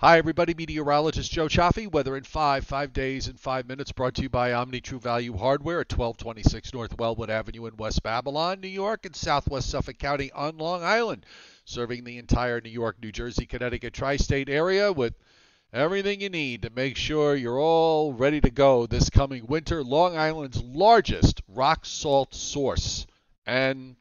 Hi, everybody. Meteorologist Joe Cioffi. Weather in 5 days in 5 minutes. Brought to you by Omni True Value Hardware at 1226 North Wellwood Avenue in West Babylon, New York, and Southwest Suffolk County on Long Island, serving the entire New York, New Jersey, Connecticut tri-state area with everything you need to make sure you're all ready to go this coming winter. Long Island's largest rock salt source, and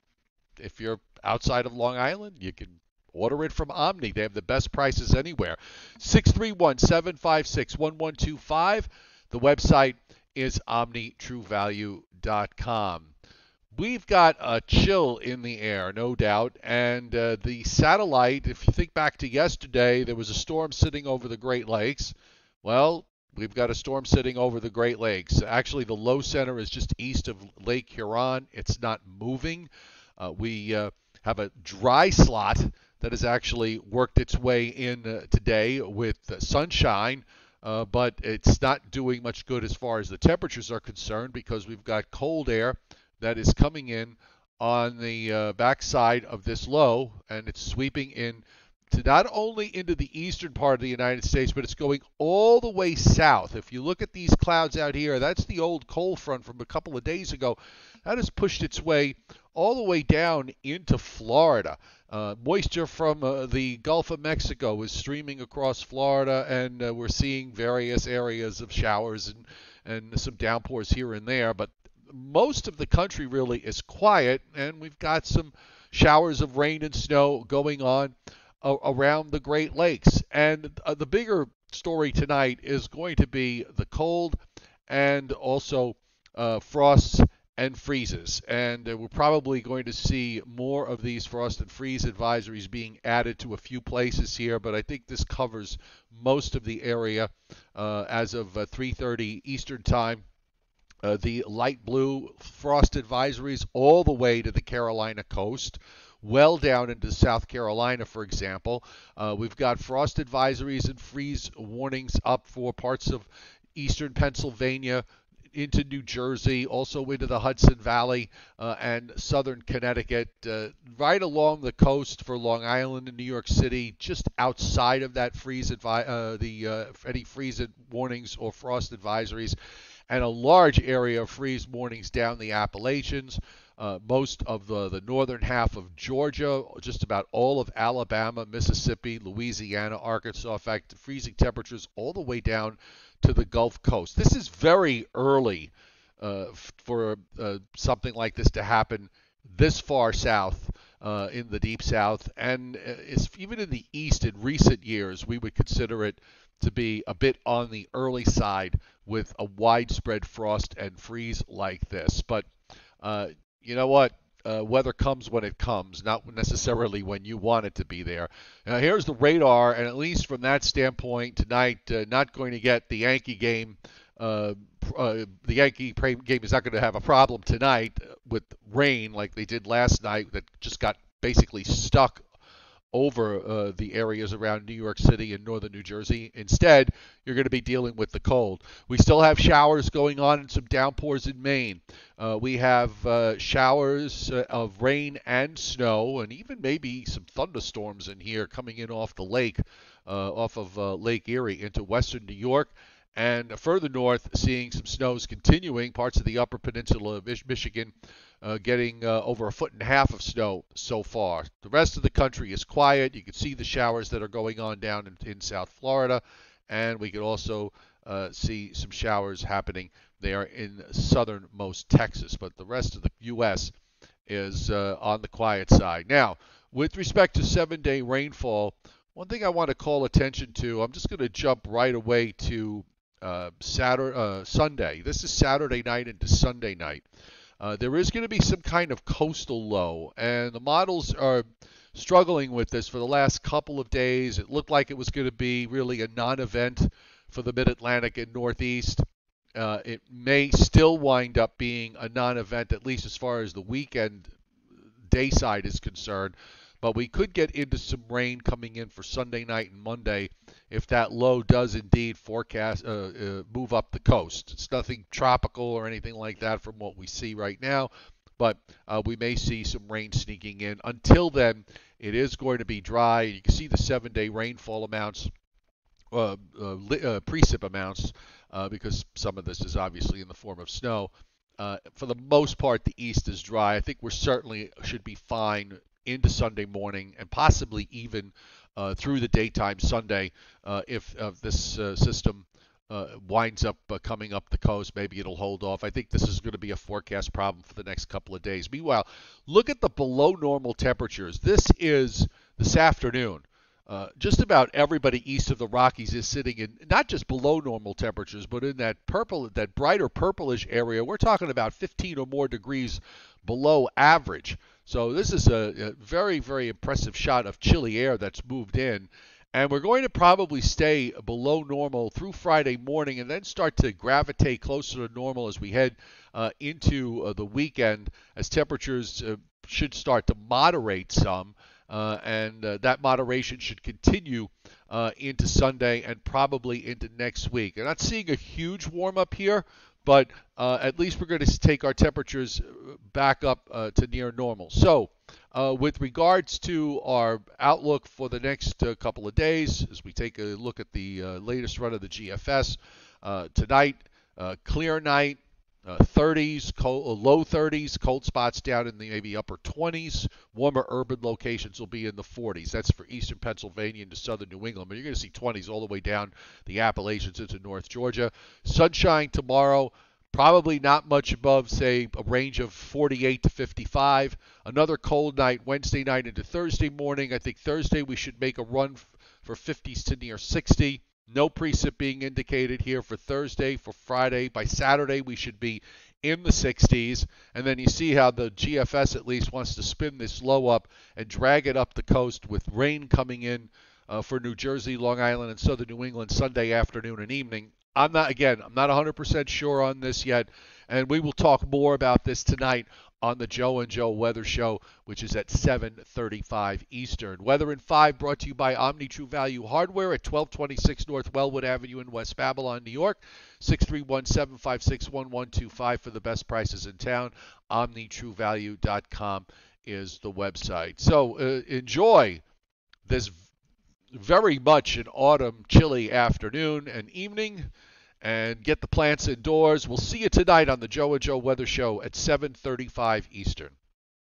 if you're outside of Long Island, you can order it from Omni. They have the best prices anywhere. 631-756-1125. The website is omnitruevalue.com. We've got a chill in the air, no doubt, and the satellite, if you think back to yesterday, there was a storm sitting over the Great Lakes. Well, we've got a storm sitting over the Great Lakes. Actually, the low center is just east of Lake Huron. It's not moving. We have a dry slot that has actually worked its way in today with sunshine, but it's not doing much good as far as the temperatures are concerned because we've got cold air that is coming in on the backside of this low, and it's sweeping in to not only into the eastern part of the United States, but it's going all the way south. If you look at these clouds out here, that's the old cold front from a couple of days ago. That has pushed its way all the way down into Florida. Moisture from the Gulf of Mexico is streaming across Florida, and we're seeing various areas of showers and some downpours here and there. But most of the country really is quiet, and we've got some showers of rain and snow going on around the Great Lakes. And the bigger story tonight is going to be the cold and also frosts and freezes. And we're probably going to see more of these frost and freeze advisories being added to a few places here, but I think this covers most of the area as of 3:30 Eastern Time. The light blue frost advisories all the way to the Carolina coast, well down into South Carolina, for example. We've got frost advisories and freeze warnings up for parts of eastern Pennsylvania, into New Jersey, also into the Hudson Valley and southern Connecticut, right along the coast for Long Island and New York City, just outside of that any freeze warnings or frost advisories, and a large area of freeze warnings down the Appalachians. Most of the northern half of Georgia, just about all of Alabama, Mississippi, Louisiana, Arkansas. In fact, freezing temperatures all the way down to the Gulf Coast. This is very early for something like this to happen this far south in the Deep South. And even in the East in recent years, we would consider it to be a bit on the early side with a widespread frost and freeze like this. But you know what? Weather comes when it comes, not necessarily when you want it to be there. Now, here's the radar, and at least from that standpoint, tonight, not going to get the Yankee game. The Yankee game is not going to have a problem tonight with rain like they did last night that just got basically stuck over the areas around New York City and northern New Jersey. Instead, you're going to be dealing with the cold. We still have showers going on and some downpours in Maine. We have showers of rain and snow, and even maybe some thunderstorms in here coming in off the lake, off of Lake Erie into western New York. And further north, seeing some snows continuing, parts of the upper peninsula of Michigan getting over 1.5 feet of snow so far. The rest of the country is quiet. You can see the showers that are going on down in South Florida, and we can also see some showers happening there in southernmost Texas. But the rest of the U.S. is on the quiet side. Now, with respect to 7-day rainfall, one thing I want to call attention to, I'm just going to jump right away to Sunday. This is Saturday night into Sunday night. There is going to be some kind of coastal low, and the models are struggling with this for the last couple of days. It looked like it was going to be really a non-event for the Mid-Atlantic and Northeast. It may still wind up being a non-event, at least as far as the weekend day side is concerned. But we could get into some rain coming in for Sunday night and Monday if that low does indeed forecast move up the coast. It's nothing tropical or anything like that from what we see right now, but we may see some rain sneaking in. Until then, it is going to be dry. You can see the 7-day rainfall amounts precip amounts, because some of this is obviously in the form of snow. For the most part, the east is dry. I think we certainly should be fine into Sunday morning and possibly even through the daytime Sunday, if this system winds up coming up the coast. Maybe it'll hold off. I think this is going to be a forecast problem for the next couple of days. Meanwhile, look at the below normal temperatures. This is this afternoon. Just about everybody east of the Rockies is sitting in not just below normal temperatures, but in that purple, that brighter purplish area. We're talking about 15 or more degrees below average. So this is a very, very impressive shot of chilly air that's moved in. And we're going to probably stay below normal through Friday morning and then start to gravitate closer to normal as we head into the weekend, as temperatures should start to moderate some. And that moderation should continue into Sunday and probably into next week. I'm not seeing a huge warm up here, but at least we're going to take our temperatures back up to near normal. So, with regards to our outlook for the next couple of days, as we take a look at the latest run of the GFS tonight, clear night. 30s, low 30s, cold spots down in the maybe upper 20s. Warmer urban locations will be in the 40s. That's for eastern Pennsylvania into southern New England. But you're going to see 20s all the way down the Appalachians into North Georgia. Sunshine tomorrow, probably not much above, say, a range of 48 to 55. Another cold night Wednesday night into Thursday morning. I think Thursday we should make a run for 50s to near 60. No precip being indicated here for Thursday, for Friday. By Saturday, we should be in the 60s. And then you see how the GFS at least wants to spin this low up and drag it up the coast with rain coming in for New Jersey, Long Island, and southern New England Sunday afternoon and evening. I'm not 100% sure on this yet. And we will talk more about this tonight on the Joe and Joe Weather Show, which is at 7:35 Eastern. Weather in 5 brought to you by Omni True Value Hardware at 1226 North Wellwood Avenue in West Babylon, New York. 631-756-1125 for the best prices in town. OmniTrueValue.com is the website. So enjoy this very much an autumn chilly afternoon and evening, and get the plants indoors. We'll see you tonight on the Joe and Joe Weather Show at 7:35 Eastern.